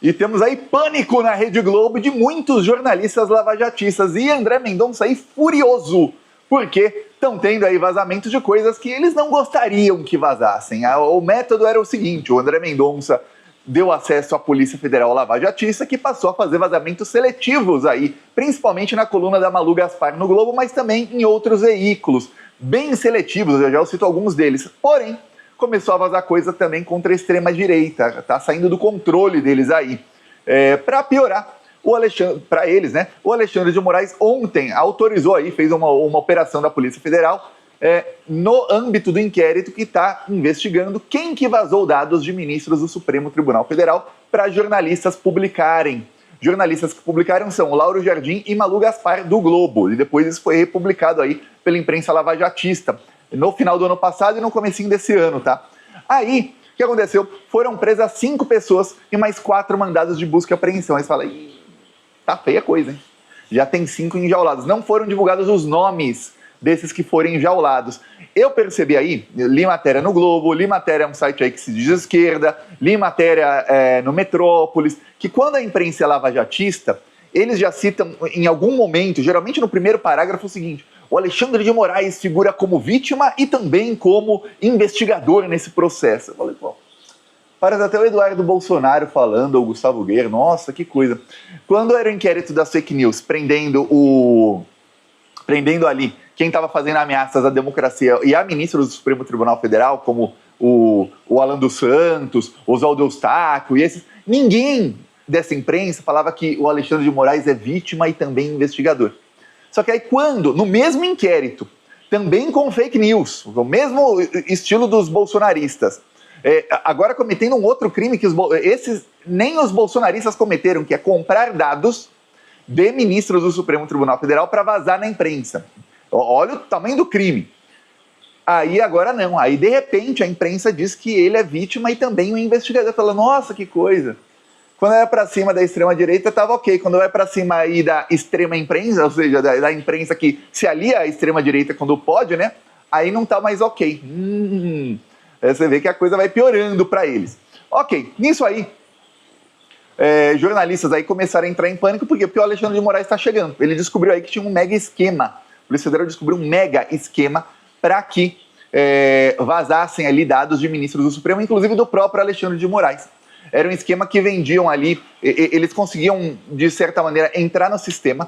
E temos aí pânico na Rede Globo de muitos jornalistas lavajatistas e André Mendonça aí furioso, porque estão tendo aí vazamentos de coisas que eles não gostariam que vazassem. O método era o seguinte: o André Mendonça deu acesso à Polícia Federal lavajatista, que passou a fazer vazamentos seletivos aí, principalmente na coluna da Malu Gaspar no Globo, mas também em outros veículos, bem seletivos, eu já cito alguns deles. Porém, começou a vazar coisa também contra a extrema-direita, tá saindo do controle deles aí. Para piorar, para eles, né? O Alexandre de Moraes ontem autorizou aí, fez uma operação da Polícia Federal no âmbito do inquérito que está investigando quem que vazou dados de ministros do Supremo Tribunal Federal para jornalistas publicarem. Jornalistas que publicaram são o Lauro Jardim e Malu Gaspar do Globo, e depois isso foi republicado aí pela imprensa lavajatista no final do ano passado e no comecinho desse ano, tá? Aí, o que aconteceu? Foram presas 5 pessoas e mais 4 mandados de busca e apreensão. Aí você fala, tá feia a coisa, hein? Já tem 5 enjaulados. Não foram divulgados os nomes desses que foram enjaulados. Eu percebi aí, li matéria no Globo, li matéria um site aí que se diz esquerda, li matéria no Metrópolis, que quando a imprensa é lavajatista, eles já citam em algum momento, geralmente no primeiro parágrafo, o seguinte: o Alexandre de Moraes figura como vítima e também como investigador nesse processo. Eu falei, pô, parece até o Eduardo Bolsonaro falando, ou o Gustavo Guerra, nossa, que coisa. Quando era o inquérito das fake news, prendendo ali quem estava fazendo ameaças à democracia e a ministra do Supremo Tribunal Federal, como o Alan dos Santos, o Oswaldo Eustáquio e esses, ninguém dessa imprensa falava que o Alexandre de Moraes é vítima e também investigador. Só que aí quando, no mesmo inquérito, também com fake news, o mesmo estilo dos bolsonaristas, agora cometendo um outro crime que nem os bolsonaristas cometeram, que é comprar dados de ministros do Supremo Tribunal Federal para vazar na imprensa. Olha o tamanho do crime. Aí agora não, aí de repente a imprensa diz que ele é vítima e também o investigador fala, nossa, que coisa. Quando vai para cima da extrema-direita estava ok, quando vai para cima aí da extrema imprensa, ou seja, da imprensa que se alia à extrema-direita quando pode, né? Aí não tá mais ok. Você vê que a coisa vai piorando para eles. Ok, nisso aí, jornalistas aí começaram a entrar em pânico, por quê? Porque o Alexandre de Moraes está chegando. Ele descobriu aí que tinha um mega esquema. A Polícia Federal descobriu um mega esquema para que vazassem ali dados de ministros do Supremo, inclusive do próprio Alexandre de Moraes. Era um esquema que vendiam ali, eles conseguiam, de certa maneira, entrar no sistema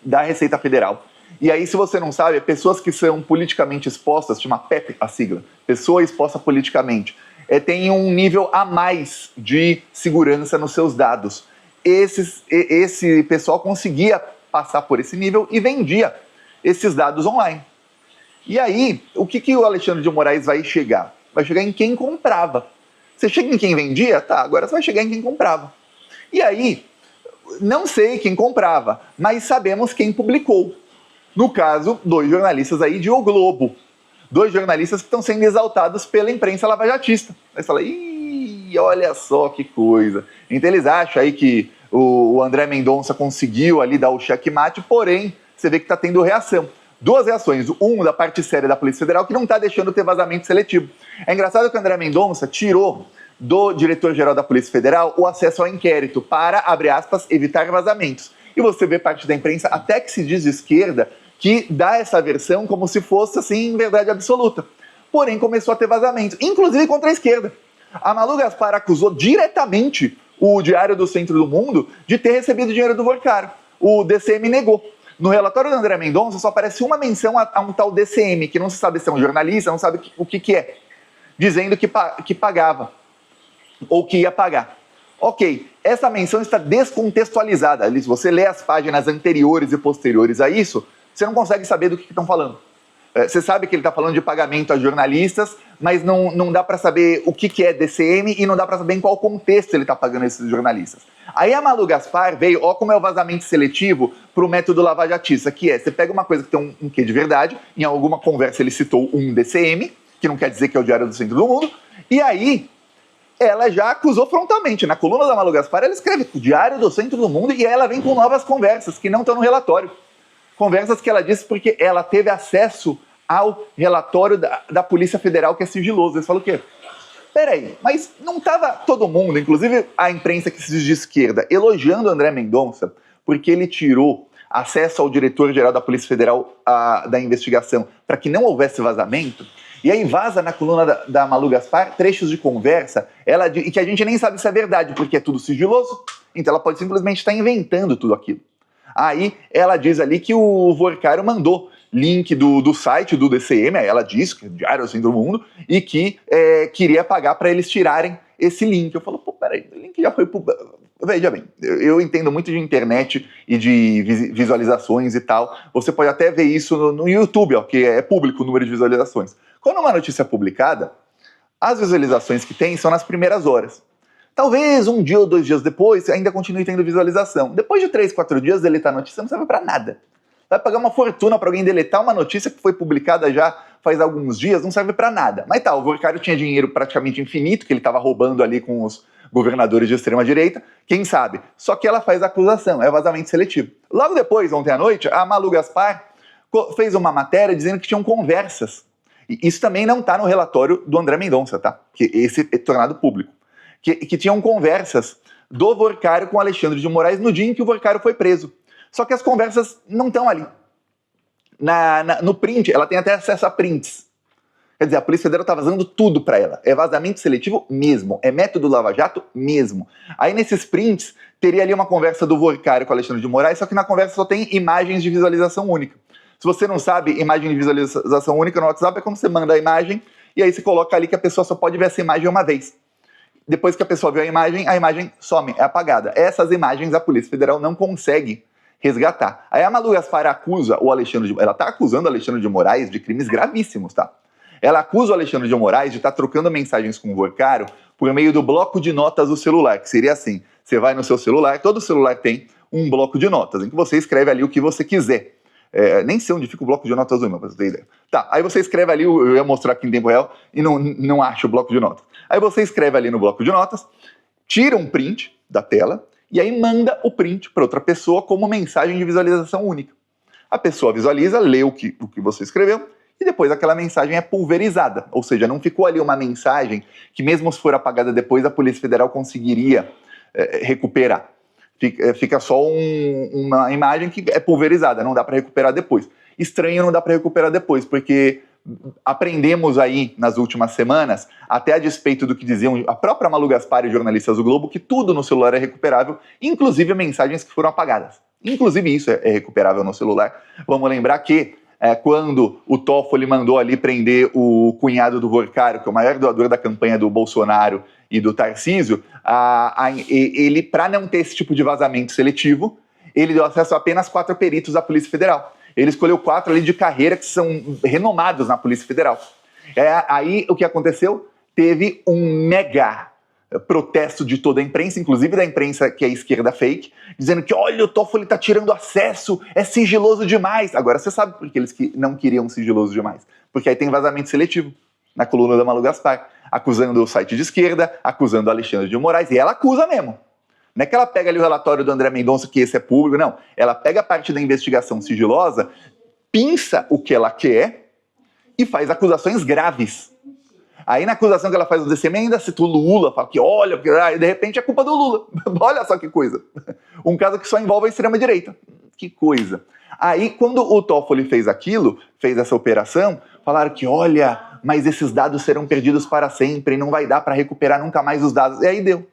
da Receita Federal. E aí, se você não sabe, pessoas que são politicamente expostas, chama PEP a sigla, pessoa exposta politicamente, tem um nível a mais de segurança nos seus dados. Esse pessoal conseguia passar por esse nível e vendia esses dados online. E aí, o que o Alexandre de Moraes vai chegar? Vai chegar em quem comprava. Você chega em quem vendia? Tá, agora você vai chegar em quem comprava. E aí, não sei quem comprava, mas sabemos quem publicou. No caso, 2 jornalistas aí de O Globo. 2 jornalistas que estão sendo exaltados pela imprensa lavajatista. Aí você fala, olha só que coisa. Então eles acham aí que o André Mendonça conseguiu ali dar o checkmate, porém, você vê que está tendo reação. 2 reações, da parte séria da Polícia Federal, que não está deixando ter vazamento seletivo. É engraçado que o André Mendonça tirou do diretor-geral da Polícia Federal o acesso ao inquérito para, abre aspas, evitar vazamentos. E você vê parte da imprensa, até que se diz de esquerda, que dá essa versão como se fosse, assim, verdade absoluta. Porém, começou a ter vazamento, inclusive contra a esquerda. A Malu Gaspar acusou diretamente o Diário do Centro do Mundo de ter recebido dinheiro do Vorcaro. O DCM negou. No relatório do André Mendonça só aparece uma menção a um tal DCM, que não se sabe se é um jornalista, não sabe o que é, dizendo que pagava, ou que ia pagar. Ok, essa menção está descontextualizada. Se você lê as páginas anteriores e posteriores a isso, você não consegue saber do que estão falando. Você sabe que ele está falando de pagamento a jornalistas, mas não dá para saber o que é DCM e não dá para saber em qual contexto ele está pagando esses jornalistas. Aí a Malu Gaspar veio, como é o vazamento seletivo para o método lavajatista, que você pega uma coisa que tem um quê de verdade, em alguma conversa ele citou um DCM, que não quer dizer que é o Diário do Centro do Mundo, e aí ela já acusou frontalmente. Na coluna da Malu Gaspar ela escreve Diário do Centro do Mundo e ela vem com novas conversas que não estão no relatório. Conversas que ela disse porque ela teve acesso ao relatório da Polícia Federal, que é sigiloso. Eles falam o quê? peraí, mas não estava todo mundo, inclusive a imprensa que se diz de esquerda, elogiando André Mendonça porque ele tirou acesso ao diretor-geral da Polícia Federal da investigação para que não houvesse vazamento? E aí vaza na coluna da Malu Gaspar trechos de conversa e que a gente nem sabe se é verdade, porque é tudo sigiloso, então ela pode simplesmente estar inventando tudo aquilo. Aí ela diz ali que o Vorcaro mandou link do site do DCM, ela diz que é Diário do Centro do Mundo, e que queria pagar para eles tirarem esse link. Eu falo, pô, peraí, o link já foi publicado. Veja bem, eu entendo muito de internet e de visualizações e tal. Você pode até ver isso no YouTube, ó, que é público o número de visualizações. Quando uma notícia é publicada, as visualizações que tem são nas primeiras horas. Talvez um dia ou 2 dias depois ainda continue tendo visualização. Depois de 3, 4 dias deletar a notícia não serve para nada. Vai pagar uma fortuna para alguém deletar uma notícia que foi publicada já faz alguns dias, não serve para nada. Mas tá, o Vorcaro tinha dinheiro praticamente infinito, que ele estava roubando ali com os governadores de extrema-direita, quem sabe? Só que ela faz a acusação, é vazamento seletivo. Logo depois, ontem à noite, a Malu Gaspar fez uma matéria dizendo que tinham conversas. E isso também não está no relatório do André Mendonça, tá? Que esse é tornado público. Que tinham conversas do Vorcaro com Alexandre de Moraes no dia em que o Vorcaro foi preso. Só que as conversas não estão ali. No print, ela tem até acesso a prints. Quer dizer, a Polícia Federal está vazando tudo para ela. É vazamento seletivo mesmo. É método Lava Jato mesmo. Aí nesses prints, teria ali uma conversa do Vorcaro com Alexandre de Moraes, só que na conversa só tem imagens de visualização única. Se você não sabe, imagem de visualização única no WhatsApp é quando você manda a imagem e aí você coloca ali que a pessoa só pode ver essa imagem uma vez. Depois que a pessoa viu a imagem some, é apagada. Essas imagens a Polícia Federal não consegue resgatar. Aí a Malu Gaspar acusa o Alexandre ela está acusando o Alexandre de Moraes de crimes gravíssimos, tá? Ela acusa o Alexandre de Moraes de estar trocando mensagens com o Vorcaro por meio do bloco de notas do celular, que seria assim, você vai no seu celular, todo celular tem um bloco de notas, em que você escreve ali o que você quiser. Nem sei onde fica o bloco de notas do meu, pra você ter ideia. Tá, aí você escreve ali, eu ia mostrar aqui em tempo real, e não acho o bloco de notas. Aí você escreve ali no bloco de notas, tira um print da tela, e aí manda o print para outra pessoa como mensagem de visualização única. A pessoa visualiza, lê o que você escreveu, e depois aquela mensagem é pulverizada. Ou seja, não ficou ali uma mensagem que mesmo se for apagada depois, a Polícia Federal conseguiria recuperar. Fica só uma imagem que é pulverizada, não dá para recuperar depois. Estranho não dá para recuperar depois, porque aprendemos aí nas últimas semanas, até a despeito do que diziam a própria Malu Gaspar e jornalistas do Globo, que tudo no celular é recuperável, inclusive mensagens que foram apagadas. Inclusive isso é recuperável no celular. Vamos lembrar que quando o Toffoli mandou ali prender o cunhado do Vorcaro, que é o maior doador da campanha do Bolsonaro e do Tarcísio, ele, para não ter esse tipo de vazamento seletivo, ele deu acesso a apenas 4 peritos da Polícia Federal. Ele escolheu 4 ali de carreira que são renomados na Polícia Federal. Aí o que aconteceu? Teve um mega protesto de toda a imprensa, inclusive da imprensa que é esquerda fake, dizendo que olha, o Toffoli tá tirando acesso, é sigiloso demais. Agora você sabe por que eles não queriam sigiloso demais. Porque aí tem vazamento seletivo na coluna da Malu Gaspar, acusando o site de esquerda, acusando o Alexandre de Moraes, e ela acusa mesmo. Não é que ela pega ali o relatório do André Mendonça, que esse é público, não. Ela pega a parte da investigação sigilosa, pinça o que ela quer e faz acusações graves. Aí na acusação que ela faz do DCM ainda cita o Lula, fala que olha, porque de repente é culpa do Lula. Olha só que coisa. Um caso que só envolve a extrema-direita. Que coisa. Aí quando o Toffoli fez aquilo, fez essa operação, falaram que olha, mas esses dados serão perdidos para sempre e não vai dar para recuperar nunca mais os dados. E aí deu.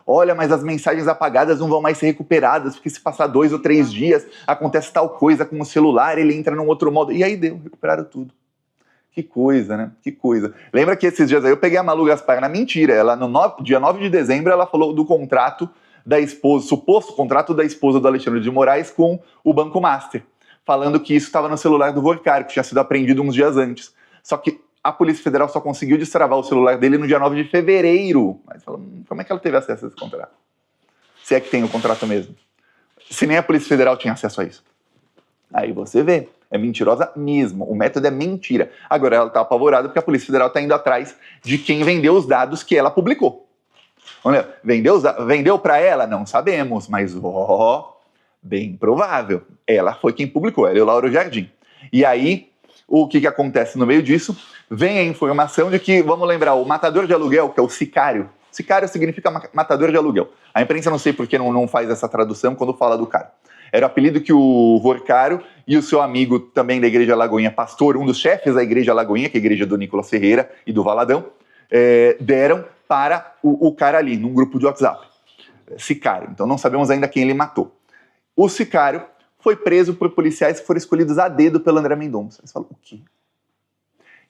Olha, mas as mensagens apagadas não vão mais ser recuperadas, porque se passar 2 ou 3 dias, acontece tal coisa com o celular, ele entra num outro modo. E aí deu, recuperaram tudo. Que coisa, né? Que coisa. Lembra que esses dias aí eu peguei a Malu Gaspar na mentira. Ela, dia 9 de dezembro, ela falou do contrato da esposa, suposto contrato da esposa do Alexandre de Moraes com o Banco Master, falando que isso estava no celular do Vorcaro, que tinha sido apreendido uns dias antes. Só que a Polícia Federal só conseguiu destravar o celular dele no dia 9 de fevereiro. Mas como é que ela teve acesso a esse contrato? Se é que tem o contrato mesmo. Se nem a Polícia Federal tinha acesso a isso. Aí você vê. É mentirosa mesmo. O método é mentira. Agora ela está apavorada porque a Polícia Federal está indo atrás de quem vendeu os dados que ela publicou. Olha, vendeu para ela? Não sabemos, mas bem provável. Ela foi quem publicou, ela e o Lauro Jardim. E aí o que acontece no meio disso? Vem a informação de que, vamos lembrar, o matador de aluguel, que é o sicário. Sicário significa matador de aluguel. A imprensa não sei por que não faz essa tradução quando fala do cara. Era o apelido que o Vorcaro e o seu amigo também da Igreja Lagoinha, pastor, um dos chefes da Igreja Lagoinha, que é a igreja do Nicolas Ferreira e do Valadão, deram para o cara ali, num grupo de WhatsApp. Sicário. Então não sabemos ainda quem ele matou. O sicário foi preso por policiais que foram escolhidos a dedo pelo André Mendonça. Eles falam, o quê?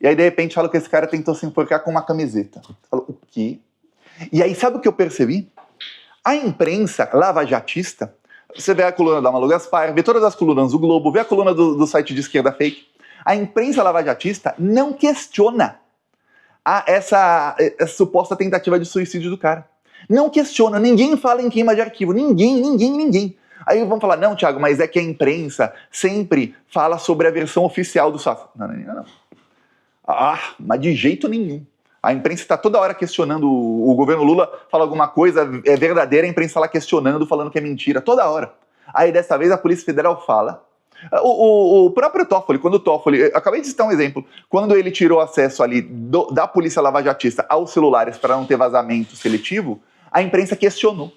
E aí, de repente, falam que esse cara tentou se enforcar com uma camiseta. Falam, o quê? E aí, sabe o que eu percebi? A imprensa lavajatista, você vê a coluna da Malu Gaspar, vê todas as colunas do Globo, vê a coluna do site de esquerda fake. A imprensa lavajatista não questiona essa suposta tentativa de suicídio do cara. Não questiona, ninguém fala em queima de arquivo, ninguém. Aí vão falar, não, Thiago, mas é que a imprensa sempre fala sobre a versão oficial do fato. Não. Mas de jeito nenhum. A imprensa está toda hora questionando, o governo Lula fala alguma coisa, é verdadeira, a imprensa lá questionando, falando que é mentira, toda hora. Aí dessa vez a Polícia Federal fala. O próprio Toffoli, quando o Toffoli, acabei de citar um exemplo, quando ele tirou acesso ali da polícia lavajatista aos celulares para não ter vazamento seletivo, a imprensa questionou,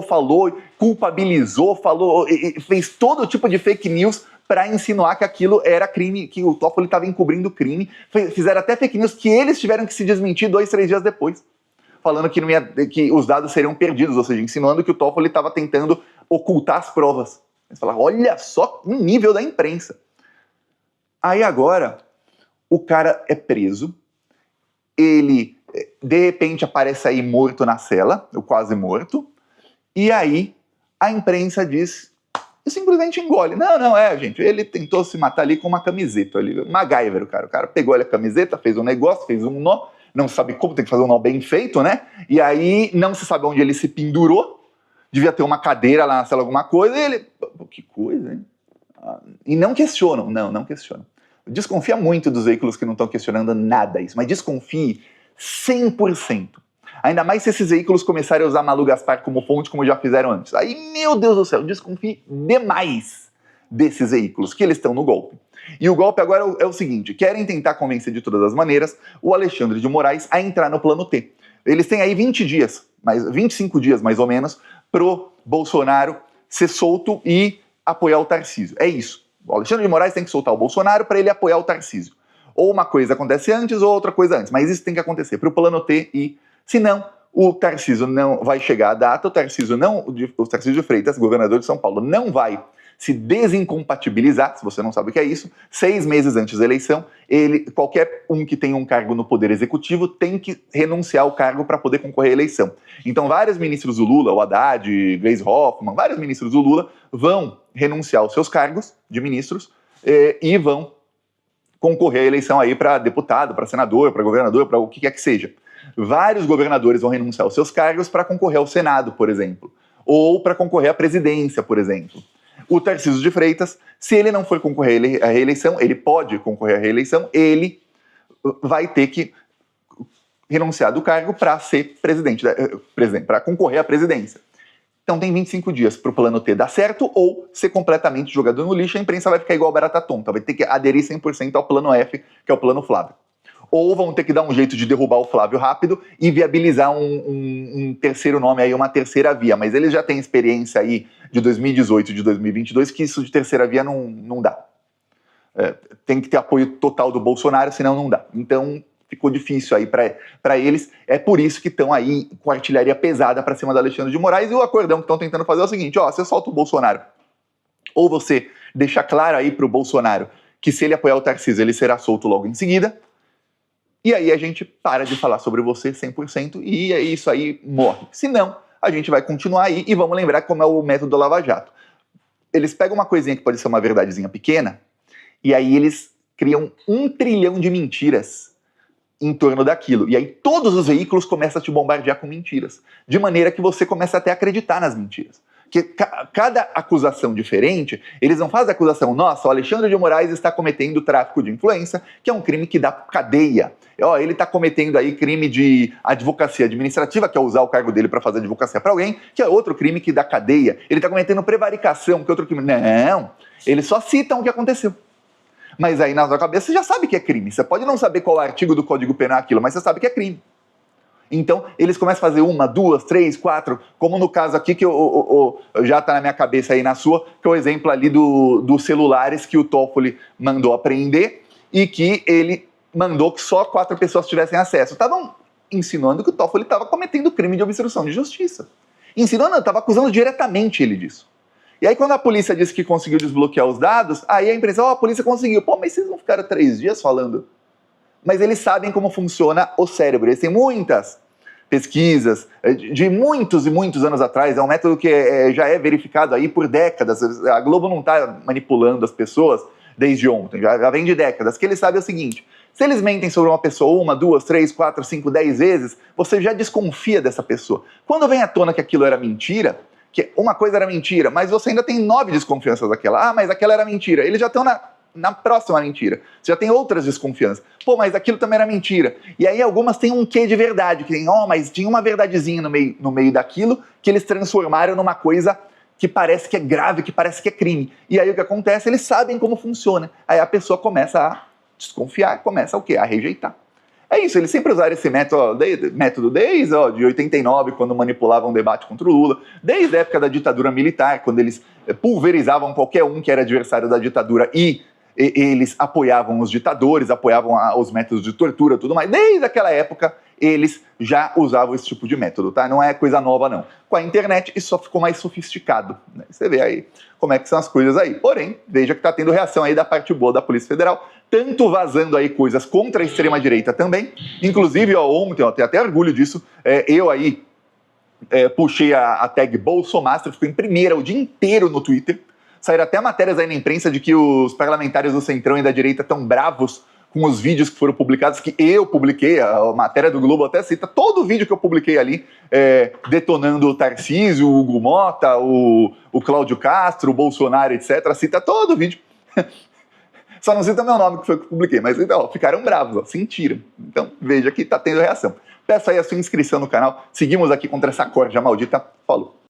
falou, culpabilizou, falou, fez todo tipo de fake news para insinuar que aquilo era crime, que o Toffoli estava encobrindo crime. Fizeram até fake news que eles tiveram que se desmentir 2, 3 dias depois, falando que os dados seriam perdidos, ou seja, insinuando que o Toffoli estava tentando ocultar as provas. Eles falaram, olha só o nível da imprensa. Aí agora, o cara é preso, ele de repente aparece aí morto na cela, ou quase morto, e aí a imprensa diz, e simplesmente engole. Não, gente, ele tentou se matar ali com uma camiseta, MacGyver, o cara pegou ali a camiseta, fez um negócio, fez um nó, não sabe como, tem que fazer um nó bem feito, né? E aí não se sabe onde ele se pendurou, devia ter uma cadeira lá na cela, alguma coisa, e ele, que coisa, hein? E não questionam, não questionam. Desconfia muito dos veículos que não estão questionando nada isso, mas desconfie 100%. Ainda mais se esses veículos começarem a usar Malu Gaspar como fonte, como já fizeram antes. Aí, meu Deus do céu, desconfie demais desses veículos, que eles estão no golpe. E o golpe agora é o seguinte, querem tentar convencer de todas as maneiras o Alexandre de Moraes a entrar no plano T. Eles têm aí 20 dias, 25 dias mais ou menos, pro Bolsonaro ser solto e apoiar o Tarcísio. É isso. O Alexandre de Moraes tem que soltar o Bolsonaro para ele apoiar o Tarcísio. Ou uma coisa acontece antes ou outra coisa antes, mas isso tem que acontecer para o plano T e, senão, o Tarcísio não vai chegar à data, o Tarcísio de Freitas, governador de São Paulo, não vai se desincompatibilizar, se você não sabe o que é isso, 6 meses antes da eleição, qualquer um que tenha um cargo no Poder Executivo tem que renunciar ao cargo para poder concorrer à eleição. Então, vários ministros do Lula, o Haddad, Gleisi Hoffmann, vários ministros do Lula vão renunciar aos seus cargos de ministros e vão concorrer à eleição aí para deputado, para senador, para governador, para o que quer que seja. Vários governadores vão renunciar aos seus cargos para concorrer ao Senado, por exemplo, ou para concorrer à presidência, por exemplo. O Tarcísio de Freitas, se ele não for concorrer à reeleição, ele pode concorrer à reeleição, ele vai ter que renunciar do cargo para ser presidente, para concorrer à presidência. Então tem 25 dias para o plano T dar certo ou ser completamente jogado no lixo, a imprensa vai ficar igual barata tonta, vai ter que aderir 100% ao plano F, que é o plano Flávio. Ou vão ter que dar um jeito de derrubar o Flávio rápido e viabilizar um terceiro nome, aí, uma terceira via. Mas eles já têm experiência aí de 2018 e de 2022 que isso de terceira via não dá. Tem que ter apoio total do Bolsonaro, senão não dá. Então ficou difícil aí para eles. É por isso que estão aí com artilharia pesada para cima do Alexandre de Moraes. E o acordão que estão tentando fazer é o seguinte, você solta o Bolsonaro. Ou você deixa claro aí para o Bolsonaro que se ele apoiar o Tarcísio, ele será solto logo em seguida. E aí a gente para de falar sobre você 100% e isso aí morre. Se não, a gente vai continuar aí e vamos lembrar como é o método Lava Jato. Eles pegam uma coisinha que pode ser uma verdadezinha pequena e aí eles criam 1 trilhão de mentiras em torno daquilo. E aí todos os veículos começam a te bombardear com mentiras, de maneira que você começa até a acreditar nas mentiras. Que cada acusação diferente, eles não fazem a acusação, nossa, o Alexandre de Moraes está cometendo tráfico de influência, que é um crime que dá cadeia. Ele está cometendo aí crime de advocacia administrativa, que é usar o cargo dele para fazer advocacia para alguém, que é outro crime que dá cadeia. Ele está cometendo prevaricação, que é outro crime. Não, eles só citam o que aconteceu. Mas aí na sua cabeça você já sabe que é crime. Você pode não saber qual artigo do Código Penal é aquilo, mas você sabe que é crime. Então, eles começam a fazer 1, 2, 3, 4, como no caso aqui, que já está na minha cabeça aí na sua, que é o exemplo ali dos celulares que o Toffoli mandou apreender e que ele mandou que só 4 pessoas tivessem acesso. Estavam insinuando que o Toffoli estava cometendo crime de obstrução de justiça. Insinuando, estava acusando diretamente ele disso. E aí, quando a polícia disse que conseguiu desbloquear os dados, aí a imprensa, a polícia conseguiu. Pô, mas vocês não ficaram 3 dias falando? Mas eles sabem como funciona o cérebro. Eles têm muitas pesquisas de muitos e muitos anos atrás. É um método que já é verificado aí por décadas. A Globo não está manipulando as pessoas desde ontem, já vem de décadas. Que eles sabem o seguinte: se eles mentem sobre uma pessoa 1, 2, 3, 4, 5, 10 vezes, você já desconfia dessa pessoa. Quando vem à tona que aquilo era mentira, que uma coisa era mentira, mas você ainda tem 9 desconfianças daquela. Ah, mas aquela era mentira. Eles já estão na próxima mentira. Você já tem outras desconfianças. Pô, mas aquilo também era mentira. E aí algumas têm um quê de verdade, que tem, mas tinha uma verdadezinha no meio daquilo que eles transformaram numa coisa que parece que é grave, que parece que é crime. E aí o que acontece? Eles sabem como funciona. Aí a pessoa começa a desconfiar, começa o quê? A rejeitar. É isso, eles sempre usaram esse método desde de 89, quando manipulavam o debate contra o Lula, desde a época da ditadura militar, quando eles pulverizavam qualquer um que era adversário da ditadura e eles apoiavam os ditadores, apoiavam os métodos de tortura e tudo mais. Desde aquela época, eles já usavam esse tipo de método, tá? Não é coisa nova, não. Com a internet, isso só ficou mais sofisticado, né? Você vê aí como é que são as coisas aí. Porém, veja que está tendo reação aí da parte boa da Polícia Federal, tanto vazando aí coisas contra a extrema-direita também. Inclusive, ontem, tenho até orgulho disso, eu aí puxei a tag Bolsomastro, ficou em primeira o dia inteiro no Twitter. Saíram até matérias aí na imprensa de que os parlamentares do Centrão e da direita estão bravos com os vídeos que foram publicados, que eu publiquei, a matéria do Globo até cita todo o vídeo que eu publiquei ali, detonando o Tarcísio, o Hugo Mota, o Cláudio Castro, o Bolsonaro, etc. Cita todo o vídeo. Só não cita meu nome, que foi o que eu publiquei, mas então, ficaram bravos, sentiram. Então, veja que tá tendo reação. Peço aí a sua inscrição no canal, seguimos aqui contra essa corja maldita. Falou!